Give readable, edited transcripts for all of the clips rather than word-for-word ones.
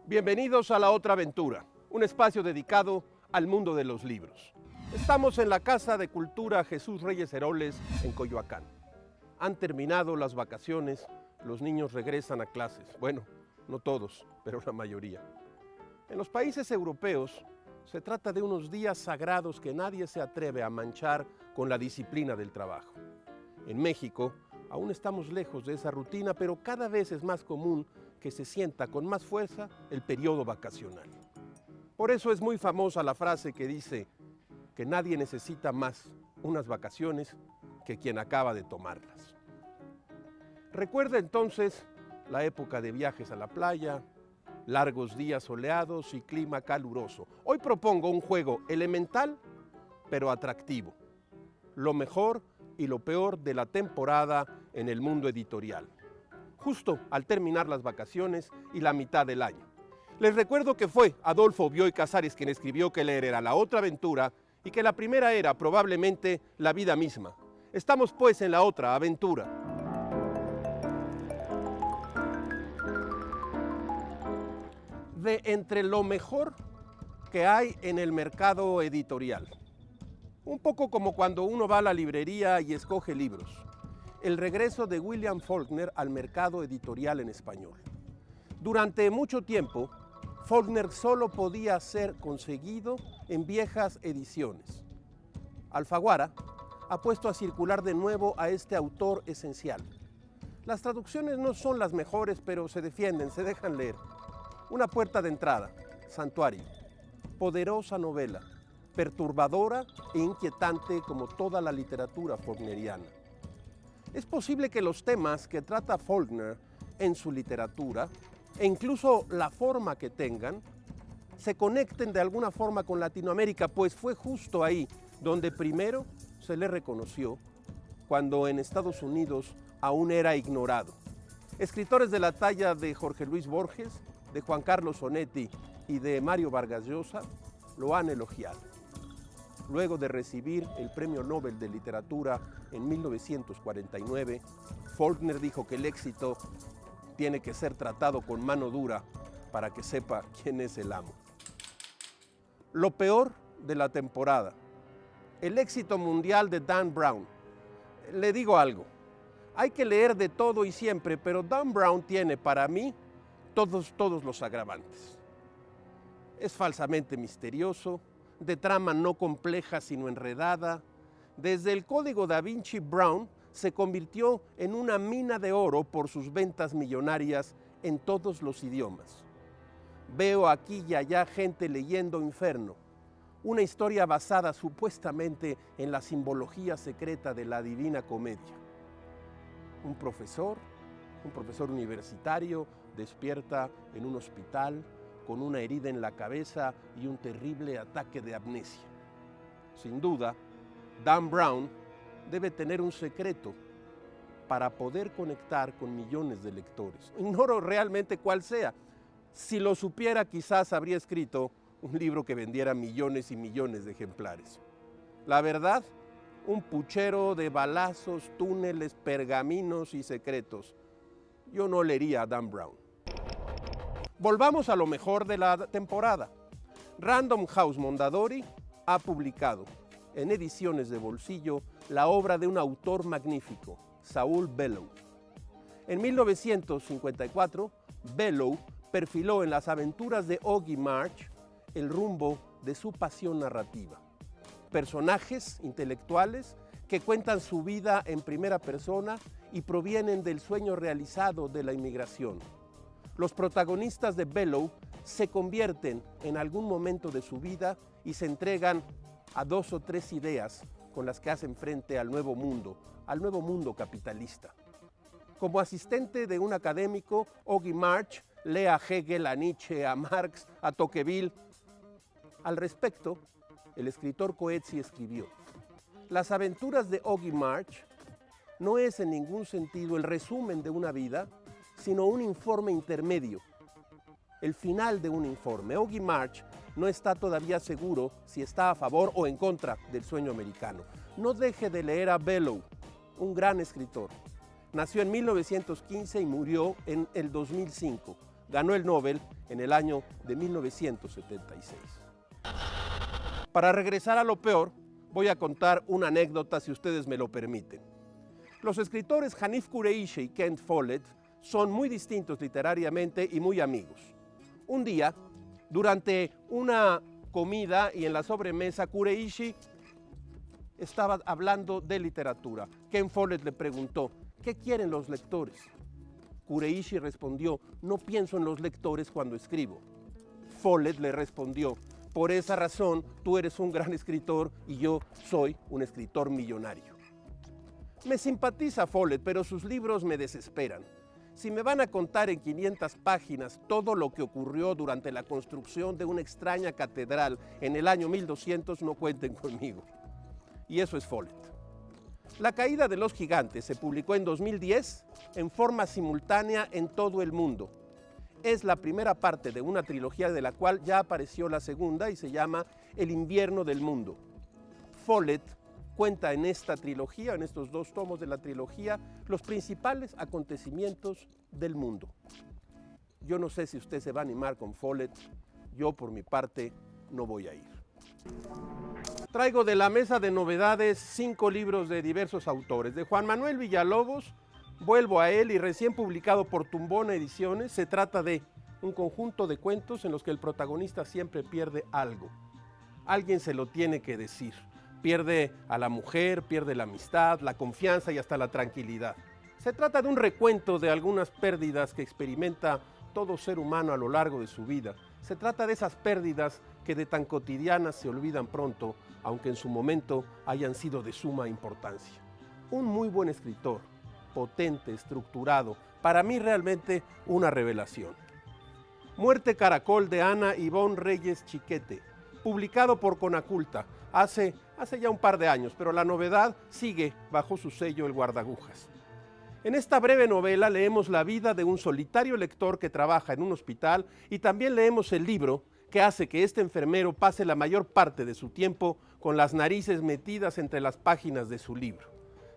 Bienvenidos a La Otra Aventura, un espacio dedicado al mundo de los libros. Estamos en la Casa de Cultura Jesús Reyes Heroles en Coyoacán. Han terminado las vacaciones, los niños regresan a clases. Bueno, no todos, pero la mayoría. En los países europeos se trata de unos días sagrados que nadie se atreve a manchar con la disciplina del trabajo. En México aún estamos lejos de esa rutina, pero cada vez es más común que se sienta con más fuerza el periodo vacacional. Por eso es muy famosa la frase que dice que nadie necesita más unas vacaciones que quien acaba de tomarlas. Recuerda entonces la época de viajes a la playa, largos días soleados y clima caluroso. Hoy propongo un juego elemental pero atractivo. Lo mejor y lo peor de la temporada en el mundo editorial, justo al terminar las vacaciones y la mitad del año. Les recuerdo que fue Adolfo Bioy Casares quien escribió que leer era la otra aventura y que la primera era probablemente la vida misma. Estamos pues en la otra aventura. De entre lo mejor que hay en el mercado editorial. Un poco como cuando uno va a la librería y escoge libros. El regreso de William Faulkner al mercado editorial en español. Durante mucho tiempo, Faulkner solo podía ser conseguido en viejas ediciones. Alfaguara ha puesto a circular de nuevo a este autor esencial. Las traducciones no son las mejores, pero se defienden, se dejan leer. Una puerta de entrada, Santuario. Poderosa novela, perturbadora e inquietante como toda la literatura faulkneriana. Es posible que los temas que trata Faulkner en su literatura, e incluso la forma que tengan, se conecten de alguna forma con Latinoamérica, pues fue justo ahí donde primero se le reconoció, cuando en Estados Unidos aún era ignorado. Escritores de la talla de Jorge Luis Borges, de Juan Carlos Onetti y de Mario Vargas Llosa lo han elogiado. Luego de recibir el Premio Nobel de Literatura en 1949, Faulkner dijo que el éxito tiene que ser tratado con mano dura para que sepa quién es el amo. Lo peor de la temporada, el éxito mundial de Dan Brown. Le digo algo, hay que leer de todo y siempre, pero Dan Brown tiene para mí todos los agravantes. Es falsamente misterioso, de trama no compleja sino enredada. Desde el Código Da Vinci, Brown se convirtió en una mina de oro por sus ventas millonarias en todos los idiomas. Veo aquí y allá gente leyendo Inferno, una historia basada supuestamente en la simbología secreta de la Divina Comedia. Un profesor universitario despierta en un hospital con una herida en la cabeza y un terrible ataque de amnesia. Sin duda, Dan Brown debe tener un secreto para poder conectar con millones de lectores. Ignoro realmente cuál sea. Si lo supiera, quizás habría escrito un libro que vendiera millones y millones de ejemplares. La verdad, un puchero de balazos, túneles, pergaminos y secretos. Yo no leería a Dan Brown. Volvamos a lo mejor de la temporada. Random House Mondadori ha publicado en ediciones de bolsillo la obra de un autor magnífico, Saul Bellow. En 1954, Bellow perfiló en las aventuras de Augie March el rumbo de su pasión narrativa. Personajes intelectuales que cuentan su vida en primera persona y provienen del sueño realizado de la inmigración. Los protagonistas de Bellow se convierten en algún momento de su vida y se entregan a 2 o 3 ideas con las que hacen frente al nuevo mundo capitalista. Como asistente de un académico, Augie March lee a Hegel, a Nietzsche, a Marx, a Tocqueville. Al respecto, el escritor Coetzee escribió: las aventuras de Augie March no es en ningún sentido el resumen de una vida, sino un informe intermedio, el final de un informe. Augie March no está todavía seguro si está a favor o en contra del sueño americano. No deje de leer a Bellow, un gran escritor. Nació en 1915 y murió en el 2005. Ganó el Nobel en el año de 1976. Para regresar a lo peor, voy a contar una anécdota si ustedes me lo permiten. Los escritores Hanif Kureishi y Ken Follett son muy distintos literariamente y muy amigos. Un día, durante una comida y en la sobremesa, Kureishi estaba hablando de literatura. Ken Follett le preguntó, ¿qué quieren los lectores? Kureishi respondió, no pienso en los lectores cuando escribo. Follett le respondió, por esa razón tú eres un gran escritor y yo soy un escritor millonario. Me simpatiza Follett, pero sus libros me desesperan. Si me van a contar en 500 páginas todo lo que ocurrió durante la construcción de una extraña catedral en el año 1200, no cuenten conmigo. Y eso es Follett. La caída de los gigantes se publicó en 2010 en forma simultánea en todo el mundo. Es la primera parte de una trilogía de la cual ya apareció la segunda y se llama El invierno del mundo. Follett cuenta en esta trilogía, en estos 2 tomos de la trilogía, los principales acontecimientos del mundo. Yo no sé si usted se va a animar con Follett, yo por mi parte no voy a ir. Traigo de la mesa de novedades 5 libros de diversos autores. De Juan Manuel Villalobos, vuelvo a él y recién publicado por Tumbona Ediciones. Se trata de un conjunto de cuentos en los que el protagonista siempre pierde algo. Alguien se lo tiene que decir. Pierde a la mujer, pierde la amistad, la confianza y hasta la tranquilidad. Se trata de un recuento de algunas pérdidas que experimenta todo ser humano a lo largo de su vida. Se trata de esas pérdidas que de tan cotidianas se olvidan pronto, aunque en su momento hayan sido de suma importancia. Un muy buen escritor, potente, estructurado, para mí realmente una revelación. Muerte Caracol de Ana Ivonne Reyes Chiquete, publicado por Conaculta hace ya un par de años, pero la novedad sigue bajo su sello El Guardagujas. En esta breve novela leemos la vida de un solitario lector que trabaja en un hospital y también leemos el libro que hace que este enfermero pase la mayor parte de su tiempo con las narices metidas entre las páginas de su libro.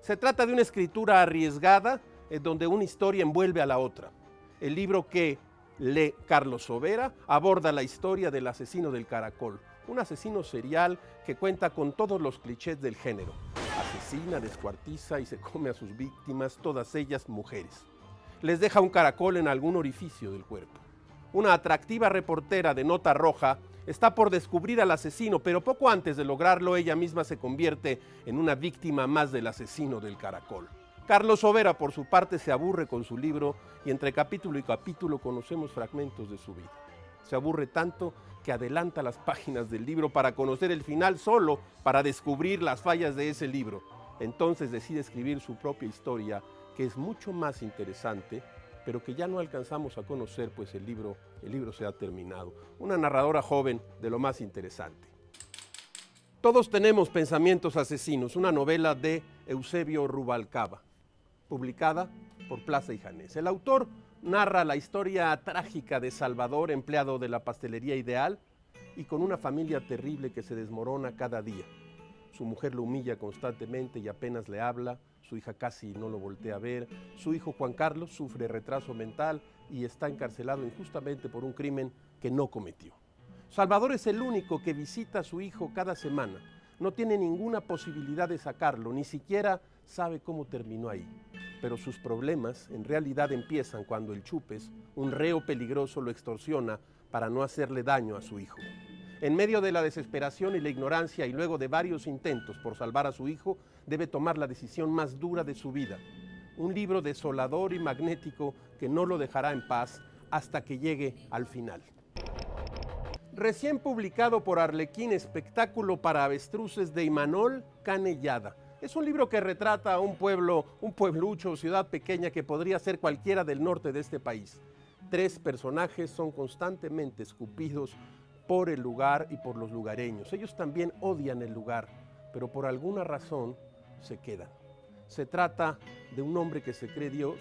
Se trata de una escritura arriesgada en donde una historia envuelve a la otra. El libro que lee Carlos Sobera aborda la historia del asesino del Caracol, un asesino serial que cuenta con todos los clichés del género. Asesina, descuartiza y se come a sus víctimas, todas ellas mujeres. Les deja un caracol en algún orificio del cuerpo. Una atractiva reportera de nota roja está por descubrir al asesino, pero poco antes de lograrlo ella misma se convierte en una víctima más del asesino del Caracol. Carlos Sobera, por su parte, se aburre con su libro y entre capítulo y capítulo conocemos fragmentos de su vida. Se aburre tanto que adelanta las páginas del libro para conocer el final solo para descubrir las fallas de ese libro. Entonces decide escribir su propia historia, que es mucho más interesante, pero que ya no alcanzamos a conocer, pues el libro se ha terminado. Una narradora joven de lo más interesante. Todos tenemos pensamientos asesinos, una novela de Eusebio Rubalcaba, publicada por Plaza y Janés. El autor narra la historia trágica de Salvador, empleado de la pastelería Ideal, y con una familia terrible que se desmorona cada día. Su mujer lo humilla constantemente y apenas le habla, su hija casi no lo voltea a ver, su hijo Juan Carlos sufre retraso mental y está encarcelado injustamente por un crimen que no cometió. Salvador es el único que visita a su hijo cada semana, no tiene ninguna posibilidad de sacarlo, ni siquiera sabe cómo terminó ahí. Pero sus problemas en realidad empiezan cuando el Chupes, un reo peligroso, lo extorsiona para no hacerle daño a su hijo. En medio de la desesperación y la ignorancia y luego de varios intentos por salvar a su hijo, debe tomar la decisión más dura de su vida. Un libro desolador y magnético que no lo dejará en paz hasta que llegue al final. Recién publicado por Arlequín, Espectáculo para avestruces de Imanol Canellada. Es un libro que retrata a un pueblucho, ciudad pequeña que podría ser cualquiera del norte de este país. 3 personajes son constantemente escupidos por el lugar y por los lugareños. Ellos también odian el lugar, pero por alguna razón se quedan. Se trata de un hombre que se cree Dios,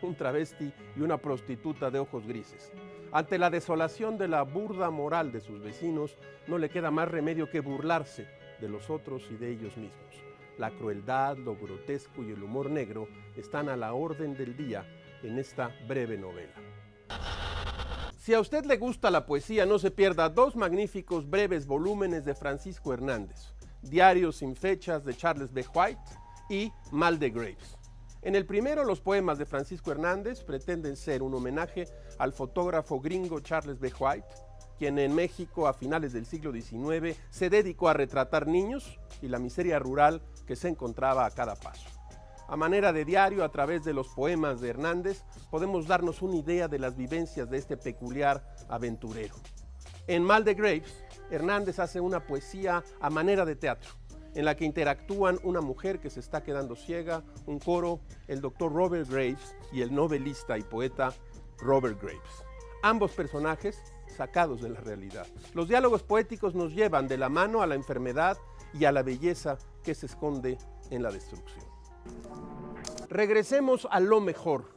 un travesti y una prostituta de ojos grises. Ante la desolación de la burda moral de sus vecinos, no le queda más remedio que burlarse de los otros y de ellos mismos. La crueldad, lo grotesco y el humor negro están a la orden del día en esta breve novela. Si a usted le gusta la poesía, no se pierda dos magníficos breves volúmenes de Francisco Hernández, Diarios sin fechas de Charles B. White y Mal de Graves. En el primero, los poemas de Francisco Hernández pretenden ser un homenaje al fotógrafo gringo Charles B. White, quien en México a finales del siglo XIX se dedicó a retratar niños y la miseria rural que se encontraba a cada paso. A manera de diario, a través de los poemas de Hernández, podemos darnos una idea de las vivencias de este peculiar aventurero. En Mal de Graves, Hernández hace una poesía a manera de teatro, en la que interactúan una mujer que se está quedando ciega, un coro, el doctor Robert Graves y el novelista y poeta Robert Graves. Ambos personajes sacados de la realidad. Los diálogos poéticos nos llevan de la mano a la enfermedad y a la belleza que se esconde en la destrucción. Regresemos a lo mejor.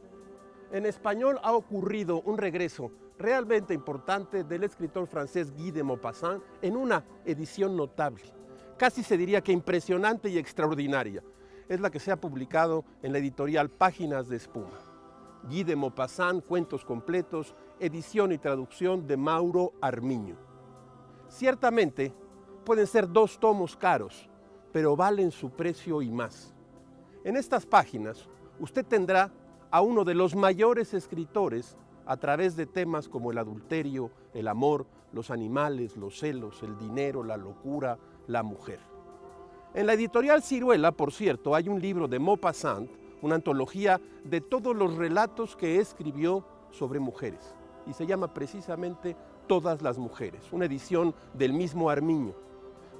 En español ha ocurrido un regreso realmente importante del escritor francés Guy de Maupassant en una edición notable. Casi se diría que impresionante y extraordinaria. Es la que se ha publicado en la editorial Páginas de Espuma. Guy de Maupassant, cuentos completos, edición y traducción de Mauro Armiño. Ciertamente pueden ser 2 tomos caros, pero valen su precio y más. En estas páginas usted tendrá a uno de los mayores escritores a través de temas como el adulterio, el amor, los animales, los celos, el dinero, la locura, la mujer. En la editorial Ciruela, por cierto, hay un libro de Maupassant, una antología de todos los relatos que escribió sobre mujeres, y se llama precisamente Todas las mujeres, una edición del mismo Armiño.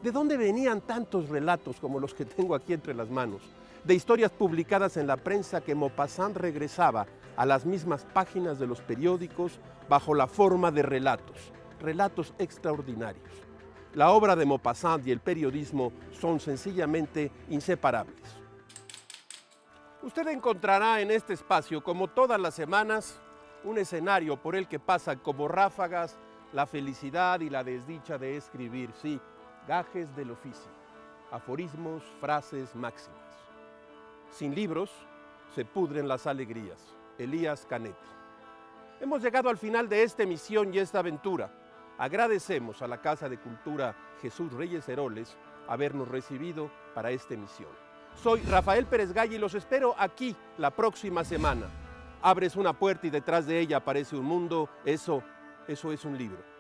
¿De dónde venían tantos relatos como los que tengo aquí entre las manos? De historias publicadas en la prensa que Maupassant regresaba a las mismas páginas de los periódicos bajo la forma de relatos, relatos extraordinarios. La obra de Maupassant y el periodismo son sencillamente inseparables. Usted encontrará en este espacio, como todas las semanas, un escenario por el que pasan como ráfagas la felicidad y la desdicha de escribir, sí, gajes del oficio, aforismos, frases, máximas. Sin libros se pudren las alegrías. Elías Canetti. Hemos llegado al final de esta emisión y esta aventura. Agradecemos a la Casa de Cultura Jesús Reyes Heroles habernos recibido para esta emisión. Soy Rafael Pérez Gay y los espero aquí la próxima semana. Abres una puerta y detrás de ella aparece un mundo. Eso es un libro.